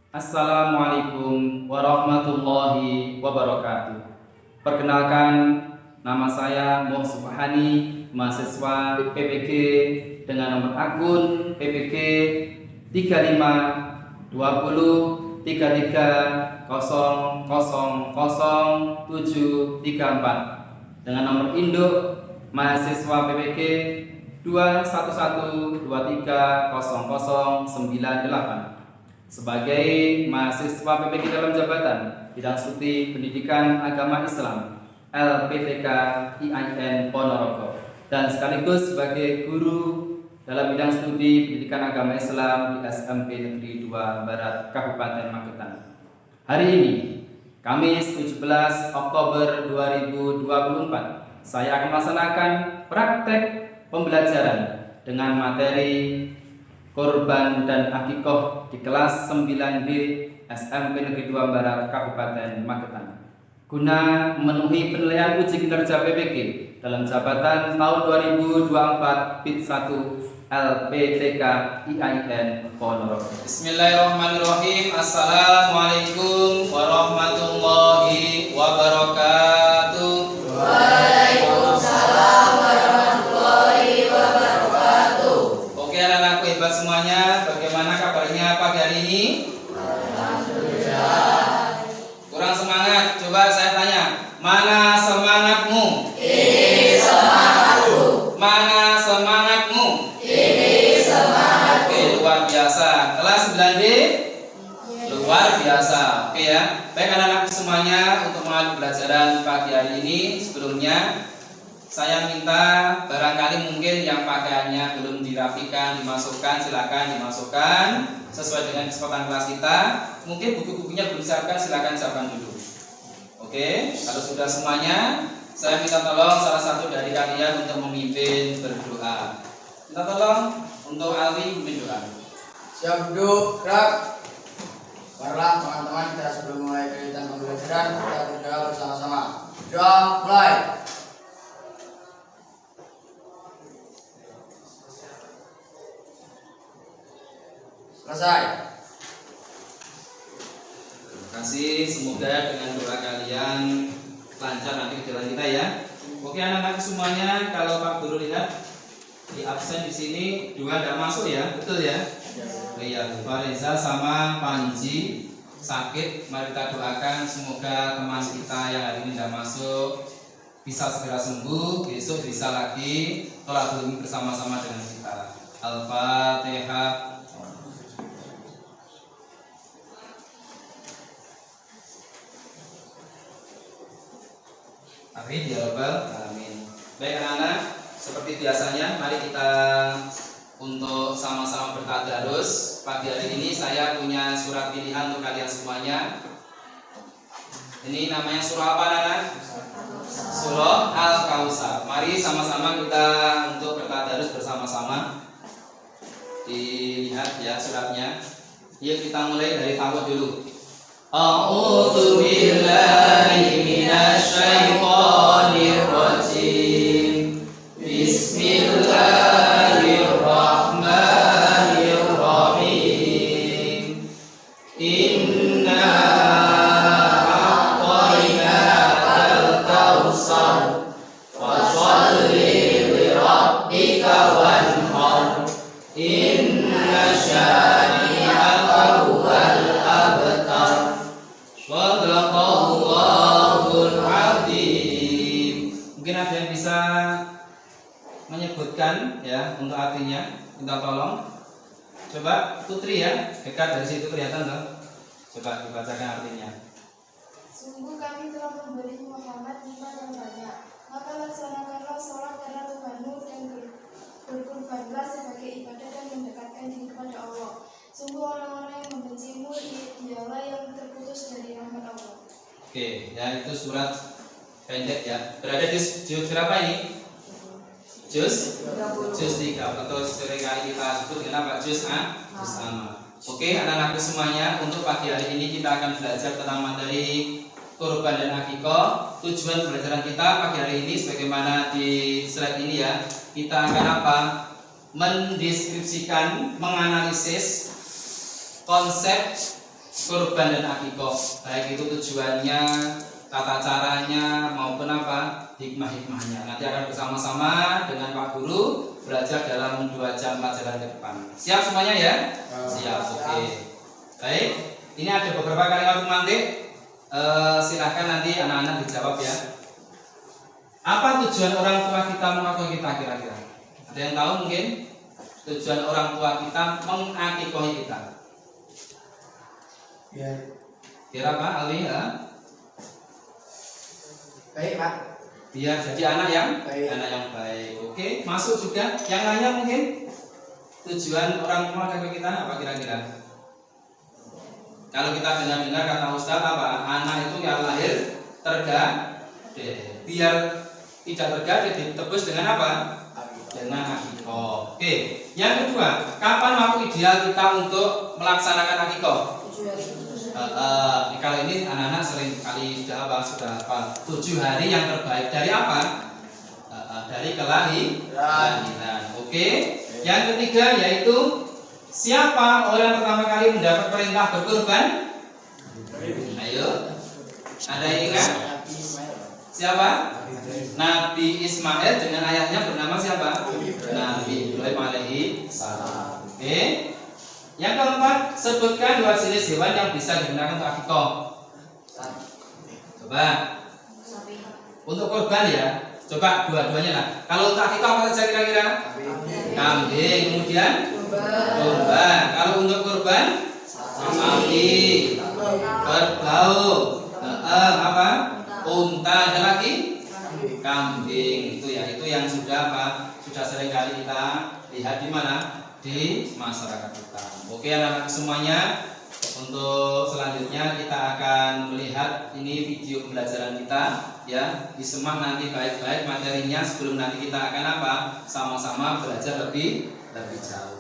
Assalamualaikum warahmatullahi wabarakatuh. Perkenalkan, nama saya Moh Subhani, mahasiswa PPG dengan nomor akun PPG 35200330000734 dengan nomor induk mahasiswa PPG 211230098 sebagai mahasiswa PPG dalam jabatan bidang studi Pendidikan Agama Islam LPTK IAIN Ponorogo dan sekaligus sebagai guru dalam bidang studi Pendidikan Agama Islam di SMP Negeri 2 Barat Kabupaten Magetan. Hari ini, Kamis 17 Oktober 2024, saya akan melaksanakan praktek pembelajaran dengan materi Korban dan Akikoh di kelas 9B SMP Negeri 2 Barat Kabupaten Magetan guna memenuhi penilaian uji kinerja PPG dalam jabatan tahun 2024 BID 1 LPTK IAIN Ponorogo. Bismillahirrahmanirrahim. Assalamualaikum warahmatullahi wabarakatuh. Waalaikumsalam warahmatullahi wabarakatuh. Oke anak-anakku hebat semuanya, bagaimana kabarnya pagi hari ini? Alhamdulillah. Kurang semangat, coba saya tanya, mana semangatmu? Ini semangatku. Mana semangatmu? Ini semangatku. Oke, luar biasa. Kelas 9B? Luar biasa. Oke ya. Baik anak-anakku semuanya, untuk mengawali pelajaran pagi hari ini, sebelumnya saya minta barangkali mungkin yang pakaiannya belum dirapikan, dimasukkan, silakan dimasukkan sesuai dengan kesempatan kelas kita. Mungkin buku-bukunya belum disiapkan, silakan siapkan dulu. Oke, kalau sudah semuanya, saya minta tolong salah satu dari kalian untuk memimpin berdoa. Minta tolong untuk Alwi memimpin doa. Siap duduk, gerak. Baiklah teman-teman, kita sebelum mulai kegiatan pembelajaran kita berdoa bersama-sama. Doa mulai. Selesai. Terima kasih, semoga dengan doa kalian lancar nanti jalan kita ya. Oke anak-anak semuanya, kalau Pak Guru lihat di absen di sini dua tidak masuk ya, betul ya? Iya, Fareza sama Panji sakit. Mari kita doakan semoga teman kita yang hari ini tidak masuk bisa segera sembuh, besok bisa lagi tolak belum bersama-sama dengan kita. Al-Fatihah. Amin ya rabbal alamin. Baik anak-anak, seperti biasanya mari kita untuk sama-sama bertadarus. Pagi hari ini saya punya surat pilihan untuk kalian semuanya. Ini namanya surah apa anak-anak? Surah Al-Kautsar. Mari sama-sama kita untuk bertadarus bersama-sama. Dilihat ya suratnya. Yuk kita mulai dari tawaf dulu. A'udzu billahi minasy syaithanir rajim. Bismillahirrahmanirrahim. Inna a'tainakal kautsar fasholli li rabbika wanhar. Inna syani'aka huwal abtar. Shadaqallahul adzim. Mungkin ada yang bisa menyebutkan ya untuk artinya, minta tolong. Coba Putri ya, dekat dari situ kelihatan toh. Coba dibacakan artinya. Sungguh kami telah memberi Muhammad nikmat yang banyak, maka laksanakanlah sholat karena Tuhanmu dan berkurbanlah sebagai ibadah dan mendekatkan diri kepada Allah. Sungguh orang-orang yang membencimu dialah yang terputus dari rahmat Allah. Oke, ya itu surat pendek ya. Berada di juz berapa ini? Juz 3 atau seringkali kita sebut dengan apa? Juz sama. Oke, anak-anakku semuanya, untuk pagi hari ini kita akan belajar tentang materi Korban dan Akikoh. Tujuan pembelajaran kita pagi hari ini sebagaimana di slide ini ya, kita akan apa? Mendeskripsikan, menganalisis konsep kurban dan akikoh, baik itu tujuannya, tata caranya maupun apa hikmah-hikmahnya. Nanti akan bersama-sama dengan Pak Guru belajar dalam 2 jam pelajaran ke depan. Siap semuanya ya? Siap. Oke. Baik. Ini ada beberapa kalimat pemantik. Silahkan nanti anak-anak dijawab ya. Apa tujuan orang tua kita mengakikohi kita kira-kira? Ada yang tahu mungkin? Tujuan orang tua kita mengakikohi kita. Kira Pak Ali ya? Baik Pak. Biar jadi anak yang baik. Oke, masuk juga. Yang lainnya mungkin tujuan orang tua kepada kita apa kira-kira? Kalau kita dengar kata Ustaz apa? Anak itu yang lahir tergade. Biar tidak tergade ditebus dengan apa? Dengan akikoh. Oke. Yang kedua, kapan waktu ideal kita untuk melaksanakan akikoh? Kalau ini anak-anak sering kali sudah apa? 7 hari yang terbaik dari apa? Dari kelahiran. Oke. Yang ketiga yaitu siapa orang yang pertama kali mendapat perintah berkurban? Ayo. Ada yang ingat? Siapa? Nabi Ismail dengan ayahnya bernama siapa? Nabi Ibrahim alaihi salam. Oke. Yang keempat, sebutkan 2 jenis hewan yang bisa digunakan untuk akikoh. Coba. Untuk kurban ya. Coba dua-duanya lah. Kalau untuk akikoh apa saja kira-kira? Kambing. Kemudian domba. Kalau untuk kurban sapi, kerbau, apa? Unta. Ada lagi? Kambing. Itu ya. Itu yang sudah apa? Sudah sering kali kita lihat di mana? Di masyarakat kita. Oke anak-anak semuanya, untuk selanjutnya kita akan melihat ini video pembelajaran kita ya. Disimak nanti baik-baik materinya sebelum nanti kita akan apa? Sama-sama belajar lebih jauh.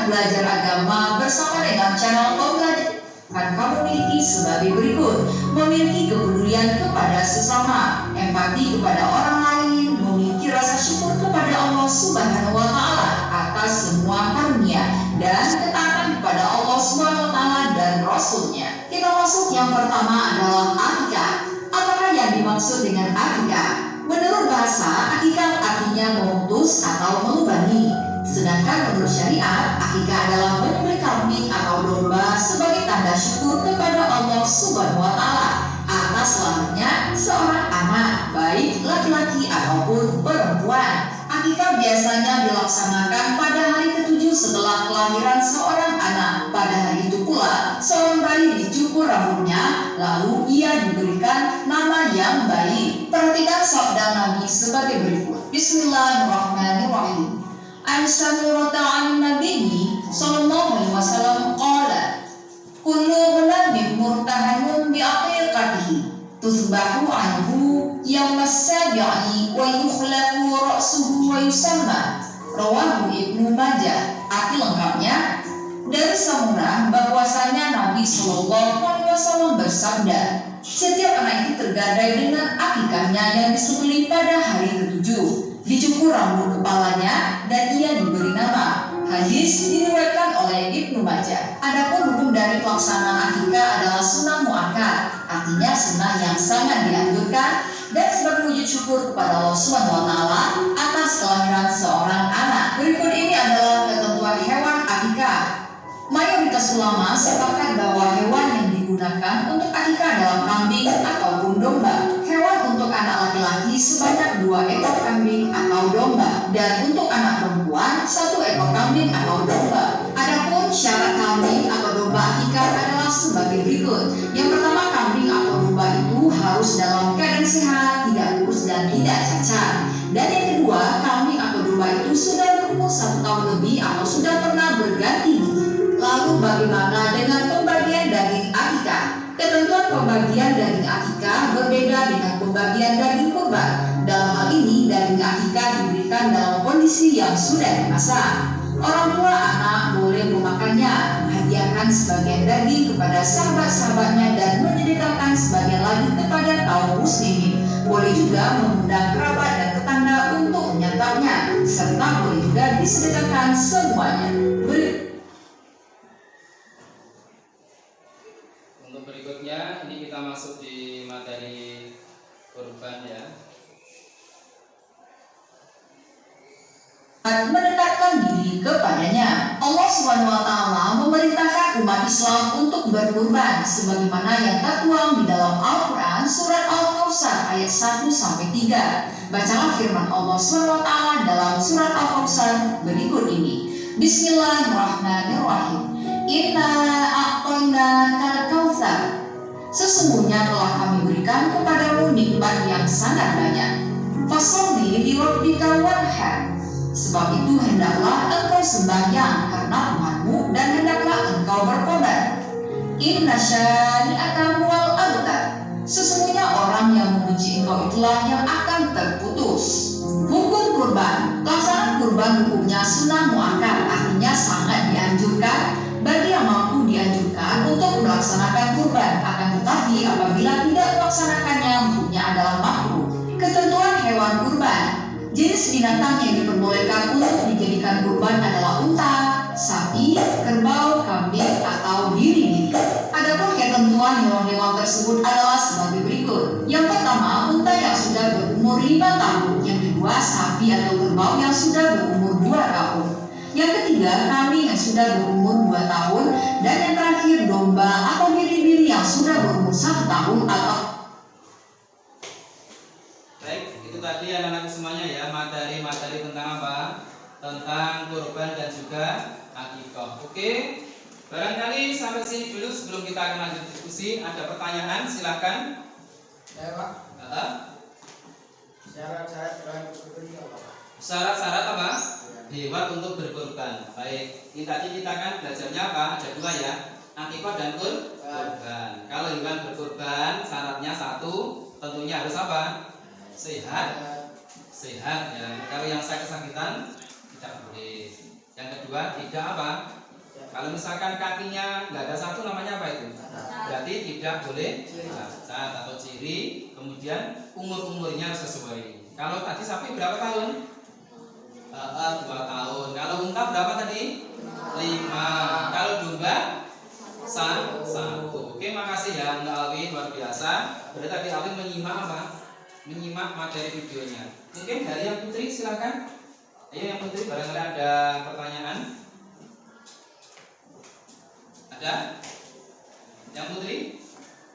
Belajar agama bersama dengan channel Pembelajaran akan kamu miliki sebagai berikut: memiliki kepedulian kepada sesama, empati kepada orang lain, memiliki rasa syukur kepada Allah Subhanahu wa Ta'ala atas semua karunia, dan ketaatan kepada Allah Subhanahu wa Ta'ala dan Rasul-Nya. Kita masuk yang pertama adalah akikah. Apakah yang dimaksud dengan akikah? Menurut bahasa, akikah artinya memutus atau mengubangi. Sedangkan menurut syariat, akikah adalah menyembelih kambing atau domba sebagai tanda syukur kepada Allah Subhanahu wa Ta'ala atas lahirnya seorang anak, baik laki-laki ataupun perempuan. Akikah biasanya dilaksanakan pada hari ke-7 setelah kelahiran seorang anak. Pada hari itu pula, seorang bayi dicukur rambutnya, lalu ia diberikan nama yang baik. Perhatikan sabda Nabi sebagai berikut. Bismillahirrahmanirrahim. An-Samurata an-Nabi sallallahu alaihi wasallam qala kullu ghulamin murtahanun bi aqiqatihi tusbahu anhu yawm as-sabi'i wa yukhlaqu ra'suhu wa yusamma. Rawahu Ibnu Majah. Arti lengkapnya, dari Samurah bahwasanya Nabi sallallahu alaihi wasallam bersabda, setiap anak itu tergadai dengan akikahnya yang disembelih pada hari ke-7. Dicukur rambut kepalanya dan ia diberi nama. Hadis diriwayatkan oleh Ibnu Majah. Adapun hukum dari pelaksanaan akikah adalah sunnah muakkad, artinya sunnah yang sangat dianjurkan dan sebagai wujud syukur kepada Allah Subhanahu wa Ta'ala atas kelahiran seorang anak. Berikut ini adalah ketentuan hewan akikah. Mayoritas ulama sepakat bahwa hewan yang digunakan untuk akikah adalah kambing ataupun domba. Hewan untuk anak laki-laki sebanyak 2 ekor kambing atau domba, dan untuk anak perempuan 1 ekor kambing atau domba. Adapun syarat kambing atau domba akikah adalah sebagai berikut. Yang pertama, kambing atau domba itu harus dalam keadaan sehat, tidak kurus dan tidak cacat. Dan yang kedua, kambing atau domba itu sudah berumur 1 tahun lebih atau sudah pernah berganti gigi. Lalu bagaimana dengan pembagian daging akikah? Ketentuan pembagian daging akikah berbeda dengan pembagian daging kurban. Dalam hal ini, daging akikah diberikan dalam kondisi yang sudah dimasak. Orang tua anak boleh kepada sahabat-sahabatnya dan menyedekahkan sebagian lagi kepada kaum muslimin. Boleh juga mengundang kerabat dan tetangga untuk menyantapnya, serta boleh juga disedekahkan semuanya. Untuk berikutnya, ini kita masuk di materi kurban ya. Mendekatkan diri kepadanya. Allah SWT memerintahkan umat Islam untuk berkurban sebagaimana yang tertuang di dalam Al-Quran surat Al-Kautsar ayat 1-3. Bacalah firman Allah SWT dalam surat Al-Kautsar berikut ini. Bismillahirrahmanirrahim. Inna a'toina kal kautsar. Sesungguhnya telah kami berikan kepadamu nikmat yang sangat banyak. Fasholli li rabbika wanhar. Sebab itu hendaklah engkau sembahyang karena Tuhanmu dan hendaklah engkau berkorban. Inna syani'aka huwal abtar. Sesungguhnya orang yang membenci engkau itulah yang akan terputus. Hukum kurban. Pelaksanaan kurban hukumnya sunnah muakkad, artinya sangat dianjurkan bagi yang mampu dianjurkan untuk melaksanakan kurban. Akan tetapi apabila tidak melaksanakannya, hukumnya adalah makruh. Ketentuan hewan kurban. Jenis binatang yang diperbolehkan untuk dijadikan kurban adalah unta, sapi, kerbau, kambing, atau biri-biri. Adapun ketentuan hewan-hewan tersebut adalah sebagai berikut. Yang pertama, unta yang sudah berumur 5 tahun. Yang kedua, sapi atau kerbau yang sudah berumur 2 tahun. Yang ketiga, kambing yang sudah berumur 2 tahun. Dan yang terakhir, domba atau biri-biri yang sudah berumur 1 tahun atau. Baik, itu tadi anak-anak semuanya ya, materi-materi tentang apa? Tentang kurban dan juga akikah. Oke, barangkali sampai sini dulu sebelum kita akan lanjut diskusi. Ada pertanyaan, silakan. Ya Pak, syarat-syarat hewan kurban itu apa Pak? Syarat-syarat apa? Hewan untuk berkurban. Baik, ini tadi kita kan belajarnya apa? Ada 2 ya, akikah dan kurban. Kalau hewan berkurban, syaratnya 1, tentunya harus apa? Sehat ya. Kalau yang kesakitan tidak boleh. Yang kedua, tidak apa? Kalau misalkan kakinya nggak ada 1, namanya apa itu? Berarti tidak boleh cacat atau ciri. Kemudian umurnya harus sesuai. Kalau tadi sapi berapa tahun? 2 tahun. Kalau unta berapa tadi? 5. Kalau domba 1. Oke, makasih ya Mbak Alwin, luar biasa. Berarti tadi Alwin menyimak apa? Menyimak materi videonya. Mungkin dari yang putri silakan. Ayo yang putri, barangkali ada pertanyaan. Ada? Yang putri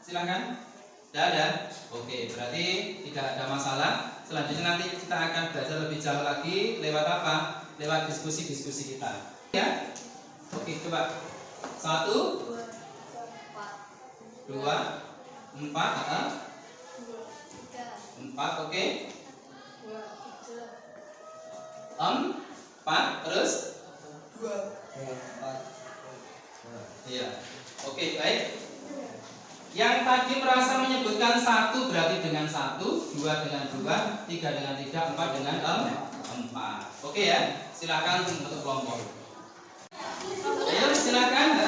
silakan. Tidak ada. Oke, berarti tidak ada masalah. Selanjutnya nanti kita akan belajar lebih jauh lagi lewat apa? Lewat diskusi-diskusi kita. Ya. Oke, coba. 1 2 4 4, oke. 4 terus 2 4. iya. Oke, baik. Yang tadi merasa menyebutkan 1 berarti dengan 1, 2 dengan 2, 3 dengan 3, 4 dengan 4. Oke ya. Silakan untuk kelompok. Ayo silakan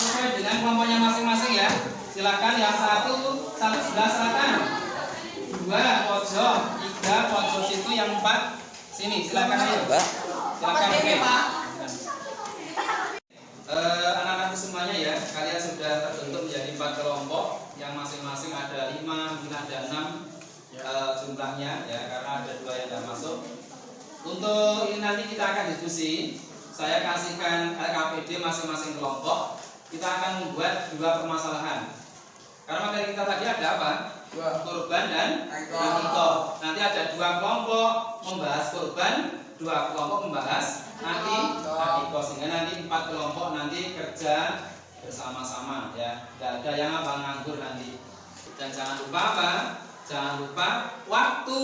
sesuai dengan kelompoknya masing-masing ya. Silakan yang 1 sebelah selatan. 2 pojok, 3 pojok situ, yang 4 sini. Silakan ayo. Silakan. Oke. Anak-anak semuanya ya, kalian sudah terbentuk menjadi 4 kelompok yang masing-masing ada 5, mungkin ada 6 jumlahnya ya, karena ada 2 yang tidak masuk. Untuk ini nanti kita akan diskusi. Saya kasihkan KPD masing-masing kelompok. Kita akan membuat 2 permasalahan. Karena materi kita tadi ada apa? Kurban dan akikah. Nanti ada 2 kelompok membahas kurban, 2 kelompok membahas akikah, sehingga nanti 4 kelompok nanti kerja bersama-sama ya. Tidak ada yang apa nganggur nanti. Dan jangan lupa apa? Jangan lupa waktu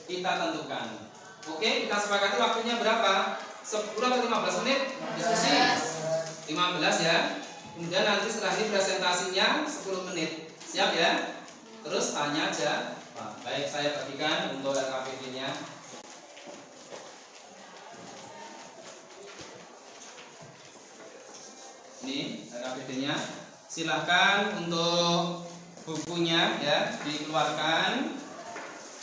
kita tentukan. Oke, kita sepakati waktunya berapa? 10 atau 15 menit diskusi? 15 ya. Kemudian nanti setelah ini presentasinya 10 menit. Siap ya? Terus tanya aja. Baik, saya bagikan untuk LKPD-nya. Ini RAPD-nya. Silahkan untuk bukunya ya dikeluarkan.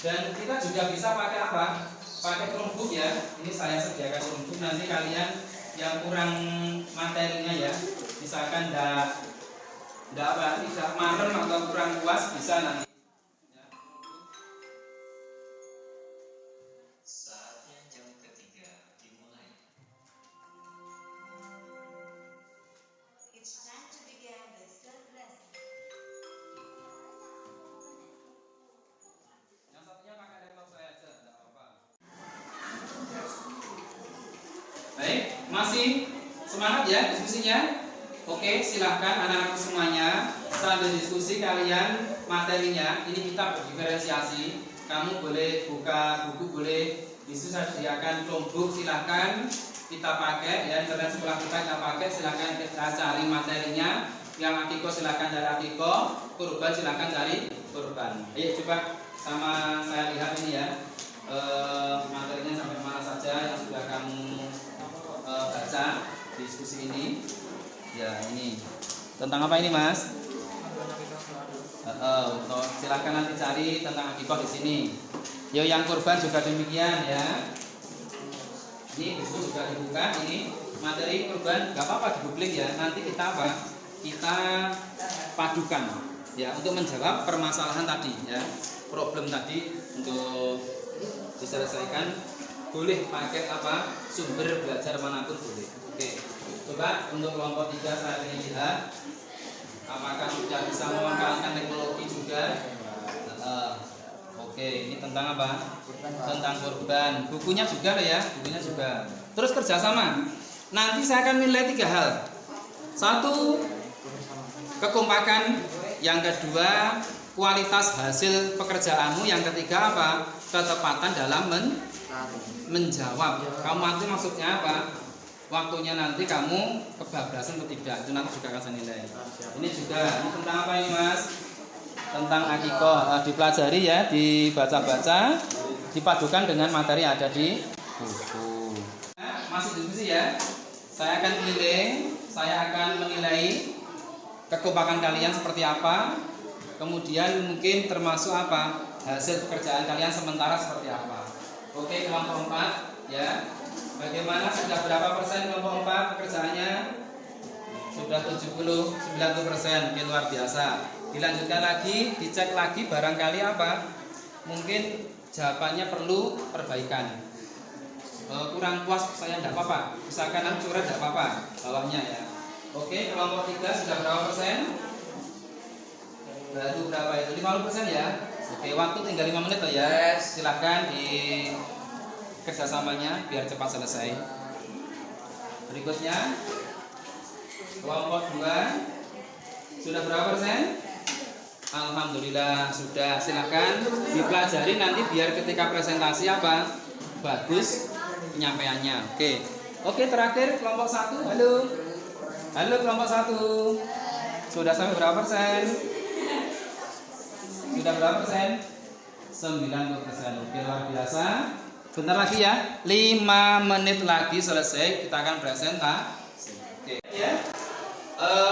Dan kita juga bisa pakai apa? Pakai Chromebook ya. Ini saya sediakan Chromebook. Nanti kalian yang kurang materinya ya, misalkan tidak marem atau kurang puas, bisa nanti. Saatnya jam ketiga dimulai. It's time to begin the third lesson. Yang satunya pakai laptop saya aja, tidak apa-apa. Baik, masih semangat ya diskusinya? Oke, silahkan anak-anak semuanya sambil diskusi kalian materinya. Ini kita berdiferensiasi. Kamu boleh buka buku, boleh bisa sediakan Chromebook, silahkan kita pakai ya, internet sekolah kita pakai. Silahkan kita cari materinya. Yang Akiko silahkan cari Akiko, Kurban silahkan cari Kurban. Ayo coba sama saya lihat ini ya, materinya sampai mana saja yang sudah kamu baca diskusi ini. Ya ini tentang apa ini Mas? Silahkan nanti cari tentang Akikoh di sini. Yo yang Kurban juga demikian ya. Ini buku juga dibuka. Ini materi Kurban, nggak apa-apa di-googling ya. Nanti kita apa? Kita padukan ya untuk menjawab permasalahan tadi ya. Problem tadi untuk diselesaikan. Boleh pakai apa? Sumber belajar manapun boleh. Oke. Coba untuk kelompok 3 saya ingin lihat apakah sudah bisa memanfaatkan teknologi juga. Oke, ini tentang apa? Tentang Kurban. Bukunya juga lah ya, bukunya juga. Terus kerjasama. Nanti saya akan nilai 3 hal. 1, kekompakan. Yang kedua, kualitas hasil pekerjaanmu. Yang ketiga apa? Ketepatan dalam menjawab. Kamu nanti maksudnya apa? Waktunya nanti kamu kebablasan atau tidak, itu nanti juga akan saya nilai. Ini juga, ini tentang apa ini Mas? Tentang Akikoh. Dipelajari ya, dibaca-baca, dipadukan dengan materi yang ada di buku. Masih diskusi ya. Saya akan menilai kekompakan kalian seperti apa. Kemudian mungkin termasuk apa? Hasil pekerjaan kalian sementara seperti apa. Oke, kelompok 4 ya. Bagaimana, sudah berapa persen kelompok 4 pekerjaannya? Sudah 70-90%, luar biasa. Dilanjutkan lagi, dicek lagi barangkali apa? Mungkin jawabannya perlu perbaikan. Kurang puas saya tidak apa-apa. Misalkan curhat tidak apa-apa bawahnya ya. Oke, kelompok 3 sudah berapa persen? Baru berapa itu? 50% ya. Oke, waktu tinggal 5 menit loh ya. Silahkan di kerjasamanya biar cepat selesai. Berikutnya kelompok 2 sudah berapa persen? Alhamdulillah sudah. Silahkan dipelajari nanti biar ketika presentasi apa? Bagus penyampaiannya. Oke, terakhir kelompok 1. Halo kelompok 1. Sudah sampai berapa persen? Sudah berapa persen? 90%. Oke, luar biasa. Bentar lagi ya, 5 menit lagi selesai, kita akan presentasi. Oke ya.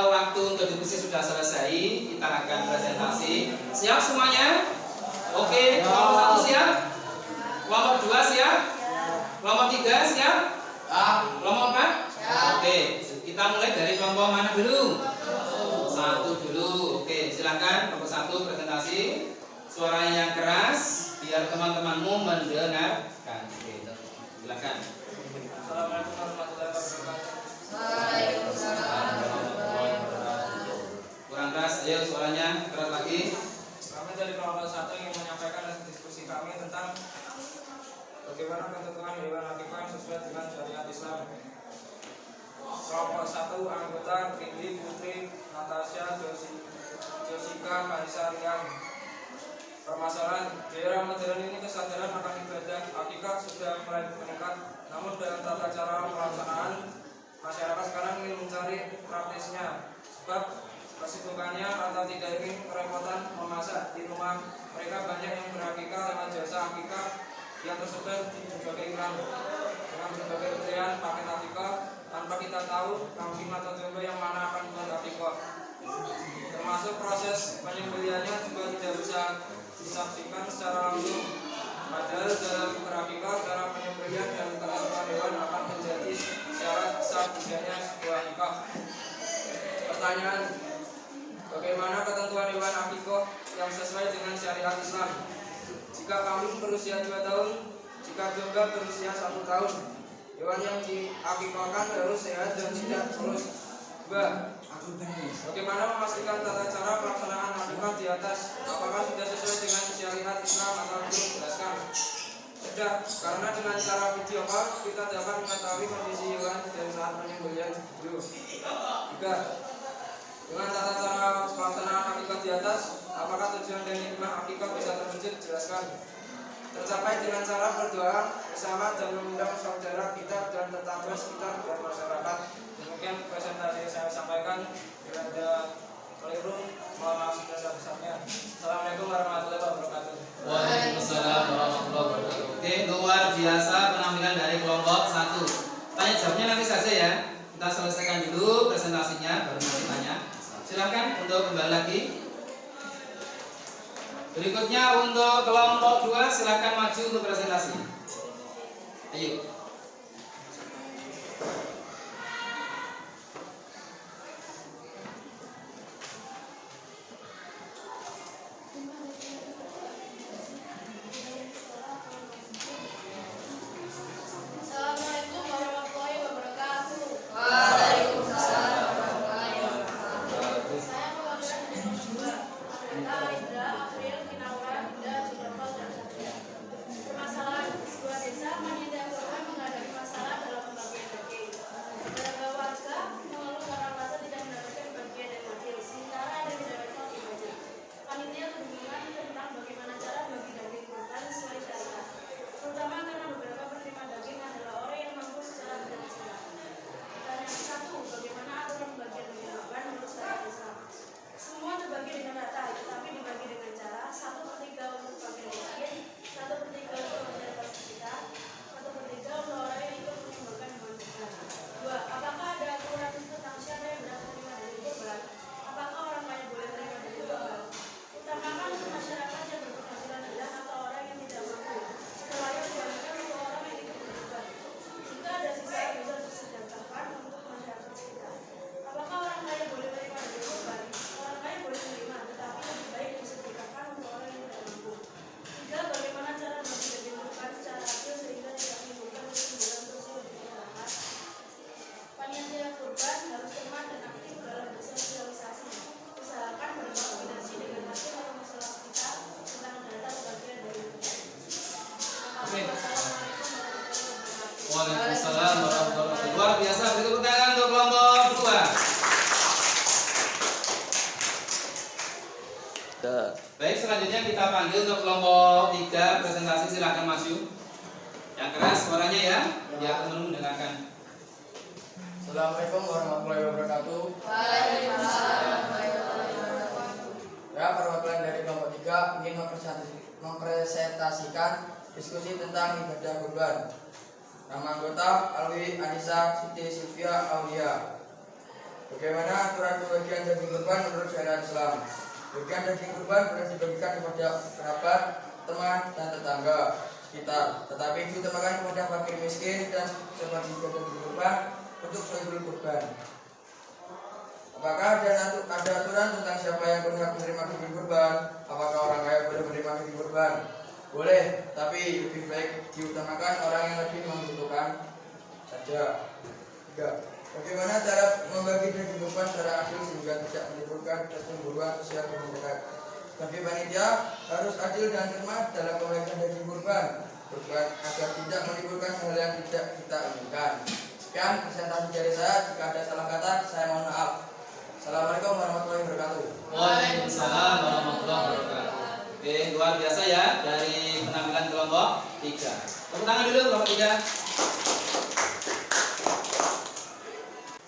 Waktu untuk diskusi sudah selesai, kita akan presentasi. Siap semuanya? Oke, kelompok 1 siap? Kelompok 2 siap? Kelompok 3 siap? Kelompok 4? Oke, kita mulai dari kelompok mana dulu? 1 dulu. Oke, silakan kelompok 1 presentasi. Suaranya yang keras biar teman-temanmu mendengarkan. Oke, silakan. Assalamualaikum warahmatullahi wabarakatuh. Waalaikumsalam. Kurang keras, ayo suaranya keras lagi. Kami dari kelompok 1 ingin menyampaikan hasil diskusi kami tentang bagaimana ketentuan hewan akikah yang sesuai dengan syariat Islam. Kelompok 1 anggota Rindi Putri Natasha Jessica Kaisa Riam. Permasalahan di era modern ini kesadaran akan ibadah akikah sudah mulai meningkat, namun dalam tata cara pelaksanaan masyarakat sekarang ingin mencari praktisnya. Sebab kesibukannya rata tidak ingin kerepotan memasak di rumah. Mereka banyak yang berakikah lewat jasa akikah yang tersebar di berbagai wilayah dengan berbagai pilihan paket akikah. tanpa kita tahu kambing atau domba yang mana akan buat akikah. Termasuk proses penyembelihannya juga tidak bisa disaksikan secara langsung. Padahal dalam berakikah, cara penyembelihan dan penentuan hewan akan menjadi syarat sah tidaknya sebuah akikah. Pertanyaan: bagaimana ketentuan hewan akikah yang sesuai dengan syariat Islam? Jika kambing berusia 2 tahun, jika domba berusia 1 tahun, hewan yang diakikahkan harus sehat dan tidak kurus. 2. Bagaimana memastikan tata cara pelaksanaan akikah di atas? Apakah sudah sesuai dengan syariat Islam atau belum? Jelaskan. Sudah, karena dengan cara video call kita dapat mengetahui kondisi hewan dan saat penyembelihan dulu. 3. Dengan tata cara pelaksanaan akikah di atas, apakah tujuan dan hikmah akikah bisa terwujud? Jelaskan. Tercapai dengan cara berdoa bersama dan mengundang saudara kita dan tetangga sekitar dan masyarakat. Demikian presentasi saya sampaikan. Bila ada keliru, mohon maaf sebesar-besarnya. Assalamualaikum warahmatullahi wabarakatuh. Waalaikumsalam warahmatullahi wabarakatuh. Oke, luar biasa penampilan dari kelompok 1. Tanya jawabnya nanti saja ya. Kita selesaikan dulu presentasinya, baru nanti tanya. Silakan untuk kembali lagi. Berikutnya untuk kelompok 2, silakan maju untuk presentasi. Ayo. Assalamualaikum warahmatullahi wabarakatuh. Waalaikumsalam warahmatullahi wabarakatuh. Saya mewakilkan dari nomor 2, Aneta, Indra, April, Kinaura, Dinda, Sudarma, dan Satria. Permasalahan sebuah desa menyediakan korban menghadapi masalah dalam pembagian daging. Beberapa warga mengeluh karena merasa tidak mendapatkan bagian dari hasil, sementara ada yang mendapatkan budget. Panitia membingungan tentang bagaimana cara bagi daging korban sesuai syariat, terutama karena beberapa penerima daging adalah orang yang mampu secara finansial. Pertanyaan 1, bagaimana aturan pembagian daging korban menurut syariat Islam? Semua terbagi dengan rata, tetapi dibagi dengan cara 1/3 untuk bagian miskin, 1/3 untuk masyarakat sekitar, 1/3 untuk orang yang ikut menyumbangkan hewan kurban. 2. Apakah ada aturan tentang siapa yang berhak menerima daging kurban? Apakah orang kaya boleh menerima daging kurban? Utamakan untuk masyarakat yang berpenghasilan rendah atau orang yang tidak mampu. Setelah itu kebanyakan untuk orang yang ikut berkurban. Jika ada sisa bisa disedekahkan untuk masyarakat sekitar. Apakah orang kaya boleh menerima daging kurban? Orang kaya boleh menerima, tetapi lebih baik disedekahkan untuk orang yang tidak mampu. 3. Bagaimana cara bagi daging kurban secara adil sehingga tidak menimbulkan ketimpangan sosial di masyarakat? Panitia kurban harus cermat dan aktif dalam bersosialisasi. Usahakan berkoordinasi dengan hakim atau masalah kita tentang data bagian dari kurban. Oke. Wassalamualaikum warahmatullahi wabarakatuh. Waalaikumsalam warahmatullahi wabarakatuh. Luar biasa. Berikut pertanyaan untuk kelompok 2. Baik, selanjutnya kita panggil untuk kelompok 3 presentasi, silakan maju. Yang keras suaranya ya, biar teman mendengarkan. Assalamualaikum warahmatullahi wabarakatuh. Waalaikumsalam warahmatullahi wabarakatuh. Ya, perwakilan dari kelompok 3 ingin mempresentasikan diskusi tentang ibadah kurban. Nama anggota: Alwi, Anissa, Siti, Sylvia, Aulia. Bagaimana aturan pembagian daging kurban menurut syariat Islam? Bagian daging kurban boleh dibagikan kepada kerabat, teman, dan tetangga sekitar, tetapi diutamakan kepada fakir miskin dan sebagian daging kurban untuk sohibul kurban. Apakah ada aturan tentang siapa yang berhak menerima daging kurban? Apakah orang kaya boleh menerima daging kurban? Boleh, tapi lebih baik diutamakan orang yang lebih membutuhkan saja. 3. Bagaimana cara membagi daging kurban secara adil sehingga tidak menimbulkan kecemburuan sosial masyarakat? Bagi panitia harus adil dan cermat dalam pembagian daging kurban agar tidak menimbulkan hal yang tidak kita inginkan. Sekian presentasi dari saya. Jika ada salah kata, saya mohon maaf. Assalamualaikum warahmatullahi wabarakatuh. Waalaikumsalam warahmatullahi wabarakatuh. Oke, luar biasa ya dari penampilan kelompok 3. Tepuk tangan dulu kelompok 3.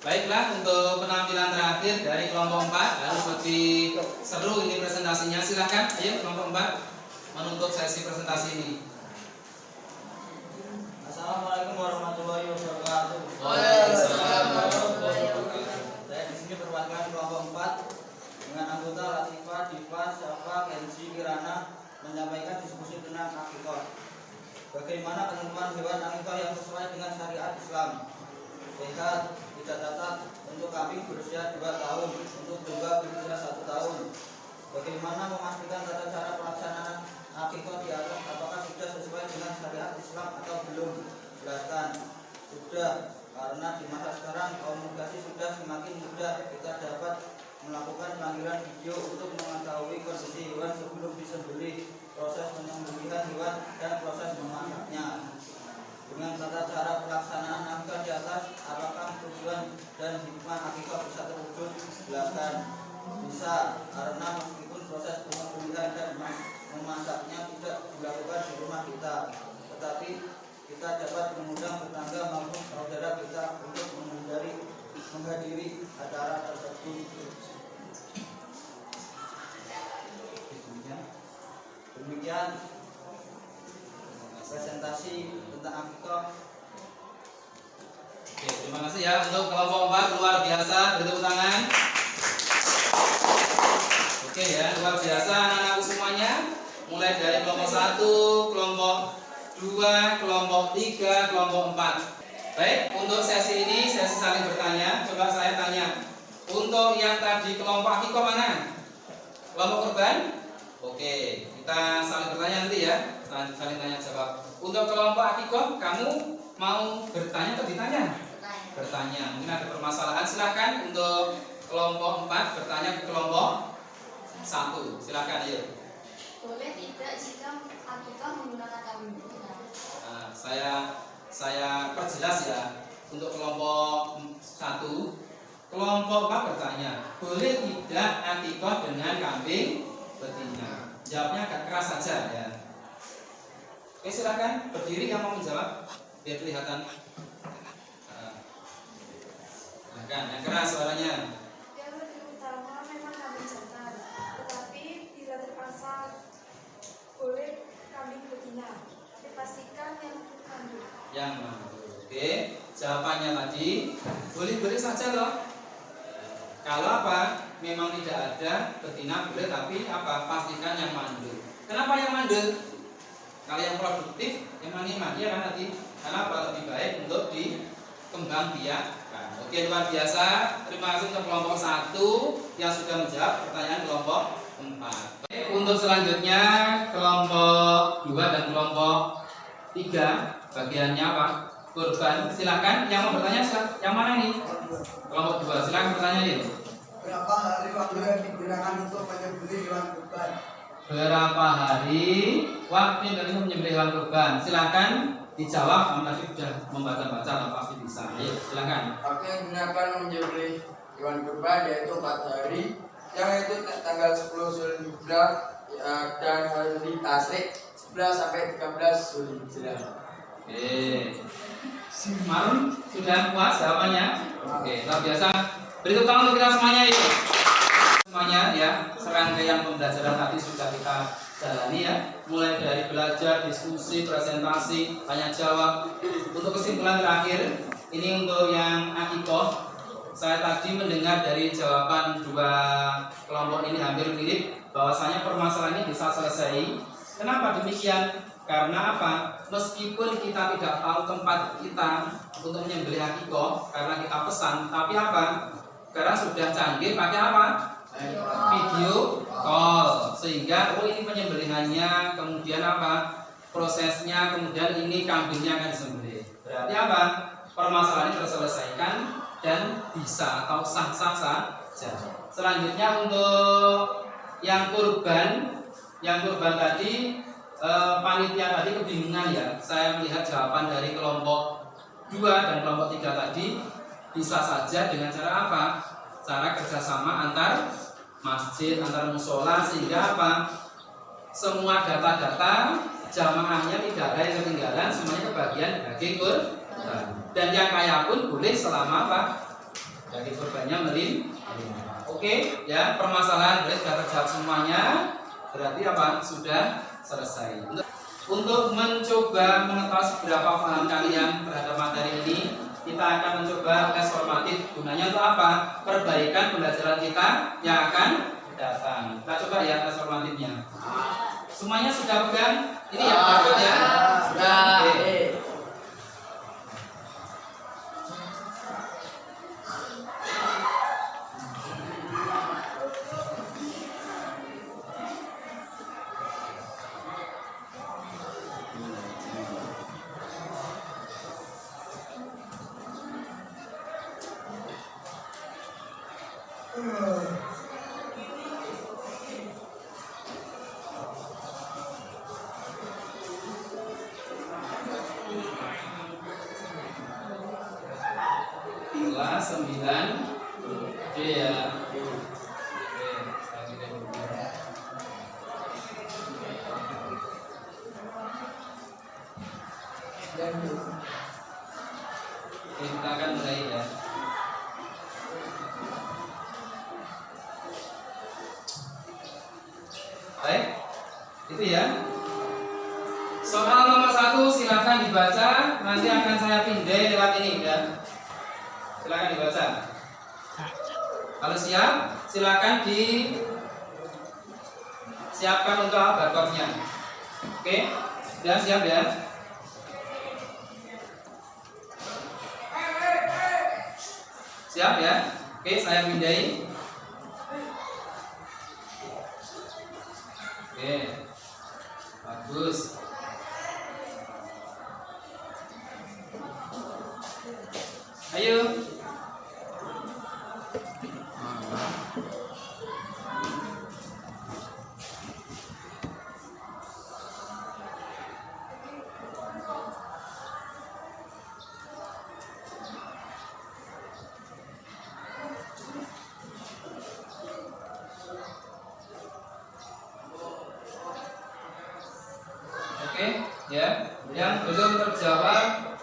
Baiklah, untuk penampilan terakhir dari kelompok 4 harus lebih seru ini presentasinya. Silakan, ayo kelompok 4 menutup sesi presentasi ini. Assalamualaikum warahmatullahi wabarakatuh. Waalaikumsalam Bagaimana penentuan hewan akikah yang sesuai dengan syariat Islam? Sehat, tidak cacat, untuk kambing berusia 2 tahun, untuk domba berusia 1 tahun. Bagaimana memastikan tata cara pelaksanaan akikah di atas, apakah sudah sesuai dengan syariat Islam atau belum? Jelaskan. Sudah, karena di masa sekarang komunikasi sudah semakin mudah, kita dapat melakukan panggilan video untuk mengetahui kondisi hewan sebelum disembelih, proses penyembelihan hewan, dan proses memasaknya. Dengan tata cara pelaksanaan akikah di atas, apakah tujuan dan hikmah akikah bisa terwujud? Jelaskan. Bisa, karena meskipun proses penyembelihan dan memasaknya tidak dilakukan di rumah kita, tetapi kita dapat mengundang tetangga maupun saudara kita untuk menghadiri acara tersebut. Demikian presentasi tentang akikah. Oke, terima kasih ya untuk kelompok 4, luar biasa, bertepuk tangan. Oke ya, luar biasa anak-anakku semuanya. Mulai dari kelompok 1, kelompok 2, kelompok 3, kelompok 4. Baik, untuk sesi ini sesi saling bertanya. Coba saya tanya, untuk yang tadi kelompok akikah mana? Kelompok korban? Oke, kita saling bertanya nanti ya. Saling tanya jawab. Untuk kelompok akikah, kamu mau bertanya atau ditanya? Bertanya. Mungkin ada permasalahan. Silakan untuk kelompok 4 bertanya ke kelompok 1. Silakan, ayo. Boleh tidak jika akikah menggunakan kambing betina? Nah, saya perjelas ya. Untuk kelompok 1, kelompok 4 bertanya, boleh tidak akikah dengan kambing betina? Jawabnya agak keras saja ya. Oke, silakan berdiri yang mau menjawab biar kelihatan. Silakan, yang keras suaranya. Yang lebih utama memang kambing jantan, tetapi bila terpaksa boleh kambing betina, tapi pastikan yang mandul. Yang mandul. Oke, jawabannya tadi boleh-boleh saja loh. Kalau apa? Memang tidak ada betina boleh, tapi apa? Pastikan yang mandul. Kenapa yang mandul? Kalau yang produktif, yang maniman, ya kan tadi? Karena apa? Lebih baik untuk dikembangbiakkan. Oke, luar biasa. Terima kasih untuk kelompok 1 yang sudah menjawab pertanyaan kelompok 4. Oke, untuk selanjutnya kelompok 2 dan kelompok 3 bagiannya apa? Kurban. Silakan yang mau bertanya, yang mana nih? Kelompok 2, silakan bertanya nih. Berapa hari waktu yang digunakan untuk menyembelih hewan kurban? Berapa hari waktu yang menyembelih hewan kurban? Silakan dijawab. Kamu tadi sudah membaca-baca atau pasti bisa. Ayo, silakan. Waktu yang digunakan menyembelih hewan kurban yaitu 4 hari, yang itu tanggal 10 Zulhijjah dan hari Tasyrik 11 sampai 13 Zulhijjah. Oke. Marun sudah puas jawabannya? Oke, luar biasa. Beri tepuk tangan untuk kita semuanya yuk. Semuanya ya, serangkaian pembelajaran tadi sudah kita jalani ya. Mulai dari belajar, diskusi, presentasi, tanya jawab. Untuk kesimpulan terakhir, ini untuk yang akikah. Saya tadi mendengar dari jawaban 2 kelompok ini hampir mirip, bahwasanya permasalahan ini bisa selesai. Kenapa demikian? Karena apa? Meskipun kita tidak tahu tempat kita untuk menyembelih akikah karena kita pesan, tapi apa? Sekarang sudah canggih pakai apa? Video call, sehingga ini penyembelihannya, kemudian apa? Prosesnya, kemudian ini kambingnya akan disembelih. Berarti apa? Permasalahannya terselesaikan dan bisa atau sah-sah saja. Selanjutnya untuk yang kurban tadi panitia tadi kebingungan ya. Saya melihat jawaban dari kelompok 2 dan kelompok 3 tadi bisa saja dengan cara apa? Cara kerjasama antar masjid, antar musola, sehingga apa? Semua data-data jamaahnya tidak ada yang ketinggalan, semuanya kebagian daging kurban. Dan yang kaya pun boleh selama apa? Daging kurbannya melimpah. Oke, ya, permasalahan sudah terjawab semuanya. Berarti apa? Sudah selesai. Untuk mencoba mengetahui seberapa paham kalian terhadap materi ini, kita akan mencoba tes formatif. Gunanya untuk apa? Perbaikan pembelajaran kita yang akan datang. Kita coba ya tes formatifnya. Semuanya sudah pegang? Ini ya, barcode ya. Sudah. Oke. Kelas 9 D ya. Oke, selanjutnya dulu. Oke, kita akan mulai ya. Baik, itu ya. Soal nomor 1 silakan dibaca. Nanti akan saya pindai lewat ini ya. Silakan dibaca. Kalau siap, silakan disiapkan untuk barcode-nya. Oke, sudah siap ya? Siap ya? Oke, saya pindai. Oke, bagus. Ayo. Oke, ya. Yang belum terjawab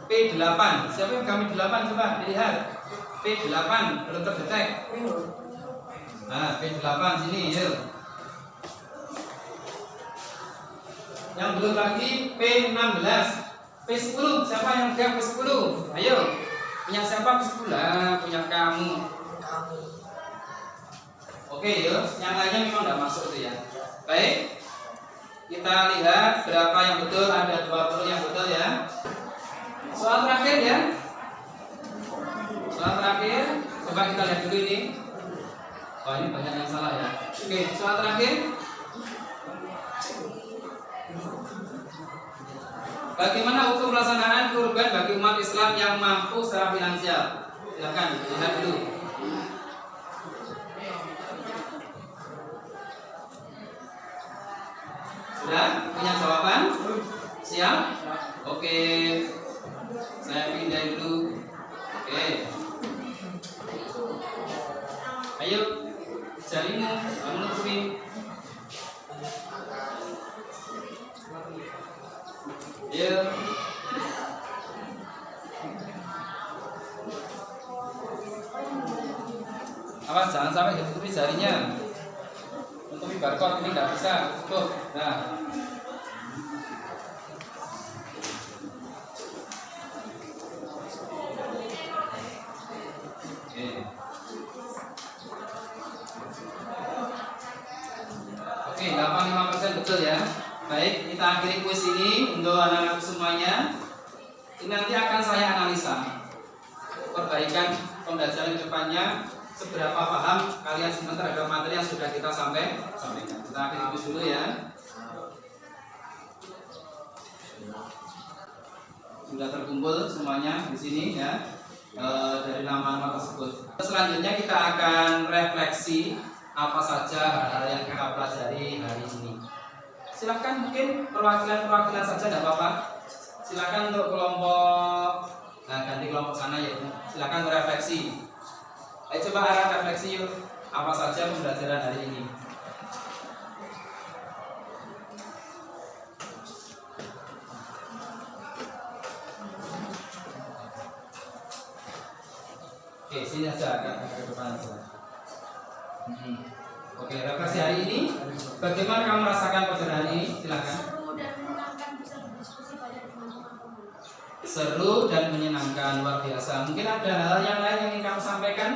P8. Siapa yang kami 8 coba dilihat. P8 belum terdetek. Nah, P8 sini, yuk. Yang belum lagi P16. P10, siapa yang pegang P10? Ayo. Punya siapa P10? Lah, punya kamu. Oke, yuk. Yang lainnya memang enggak masuk tuh ya. Baik. Kita lihat berapa yang betul, ada 20 yang betul ya. Soal terakhir ya. Soal terakhir, coba kita lihat dulu ini. Oh, ini banyak yang salah ya. Oke, soal terakhir. Bagaimana hukum pelaksanaan kurban bagi umat Islam yang mampu secara finansial? Silakan lihat dulu. Sudah punya jawaban? Siap? Oke. Saya pindah dulu. Oke. Ayo, jarimu menutupi. Ayo. Awas jangan sampai ditutupi jarinya. Tutupi barcode ini nggak bisa. Tutup. Nah. Oke, 85% betul ya. Baik, kita akhiri kuis ini untuk anak-anak semuanya. Ini nanti akan saya analisa perbaikan pembelajaran ke depannya, seberapa paham kalian semua terhadap materi yang sudah kita sampaikan. Kita akhiri kuis dulu ya. Sudah terkumpul semuanya di sini ya. Dari nama-nama tersebut. Selanjutnya kita akan refleksi apa saja hal yang kita pelajari hari ini. Silakan mungkin perwakilan saja tidak apa-apa. Silakan untuk kelompok, nah ganti kelompok sana ya. Silakan refleksi. Ayo coba arah refleksi yuk. Apa saja pembelajaran hari ini? Oke, sini aja ke depan aja. Oke, refleksi hari ini. Bagaimana kamu merasakan pelajaran hari ini? Silakan. Seru dan menyenangkan, bisa berdiskusi banyak dengan teman-teman. Seru dan menyenangkan, luar biasa. Mungkin ada hal yang lain yang ingin kamu sampaikan?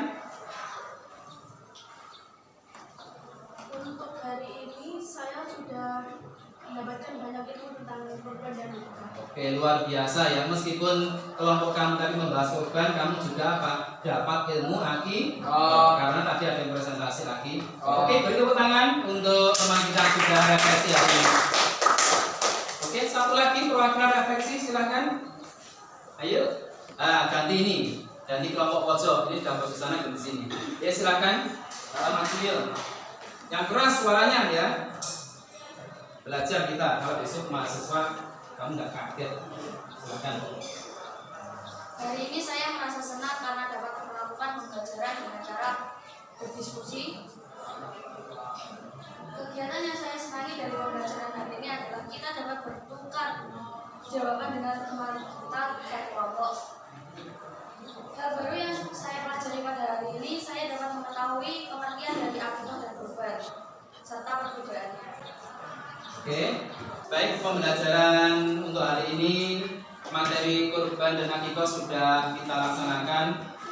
Untuk hari ini saya sudah Oke, luar biasa ya. Meskipun kelompok kamu tadi membahas kurban, kamu juga apa? Dapat ilmu karena tadi ada yang presentasi lagi. Oke, beri tepuk tangan untuk teman kita sudah refleksi hari ini. Oke, satu lagi perwakilan refleksi, silakan. Ayo, ganti ini, ganti kelompok pojok. Ini sudah posisi sana, ganti sini. Ya silakan, Mas Yul. Yang keras suaranya ya. Belajar kita. Kalau besok mahasiswa kamu nggak kaget, silakan. Hari ini saya merasa senang karena dapat melakukan pembelajaran dengan cara berdiskusi. Kegiatan yang saya senangi dari pembelajaran hari ini adalah kita dapat bertukar jawaban dengan teman kita dari kelompok. Hal baru yang saya pelajari pada hari ini, saya dapat mengetahui pengertian dari akidah dan kurban serta perbedaannya. Oke, baik, pembelajaran untuk hari ini materi kurban dan akikah sudah kita laksanakan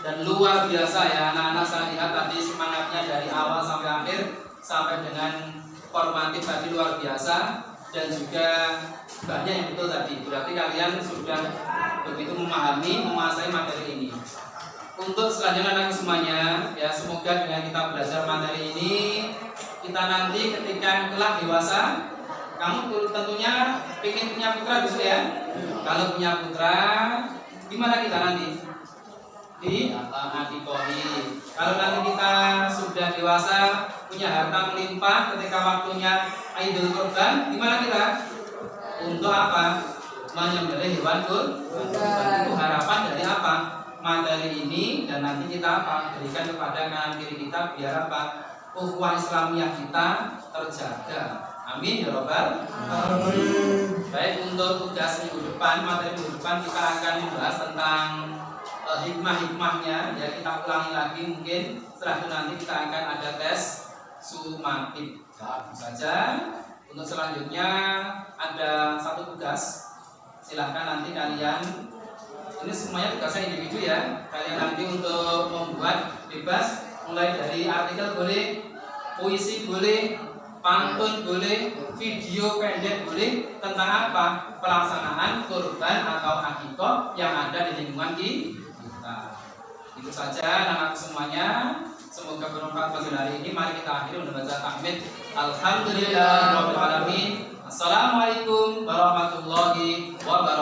dan luar biasa ya anak-anak. Saya lihat tadi semangatnya dari awal sampai akhir sampai dengan formatif tadi luar biasa dan juga banyak yang betul tadi. Berarti kalian sudah begitu memahami, menguasai materi ini. Untuk selanjutnya anak semuanya ya, semoga dengan kita belajar materi ini kita nanti ketika kelak dewasa, kamu tentunya ingin punya putra besok ya. Kalau punya putra, gimana kita nanti? Di akikohi. Kalau nanti kita sudah dewasa, punya harta melimpah, ketika waktunya Idul Kurban, gimana kita? Untuk apa? Menyembelih hewan kurban. Itu harapan dari apa? Materi ini dan nanti kita apa? Berikan kepada kanan kiri kita biar apa? Ukhuwah Islamiyah kita terjaga. Amin ya robbal alamin. Baik, untuk tugas minggu depan, materi minggu depan kita akan membahas tentang hikmah-hikmahnya. Ya kita ulangi lagi mungkin. Setelah itu nanti kita akan ada tes sumatif. Saja. Untuk selanjutnya ada satu tugas. Silahkan nanti kalian. Ini semuanya tugasnya individu ya. Kalian nanti untuk membuat bebas, mulai dari artikel boleh, puisi boleh, pantun boleh, video pendek boleh, tentang apa? Pelaksanaan kurban atau akikah yang ada di lingkungan kita. Itu saja anak-anak semuanya. Semoga bermanfaat pada hari ini. Mari kita akhiri dengan baca tahmid. Alhamdulillahirabbil alamin. Assalamualaikum warahmatullahi wabarakatuh.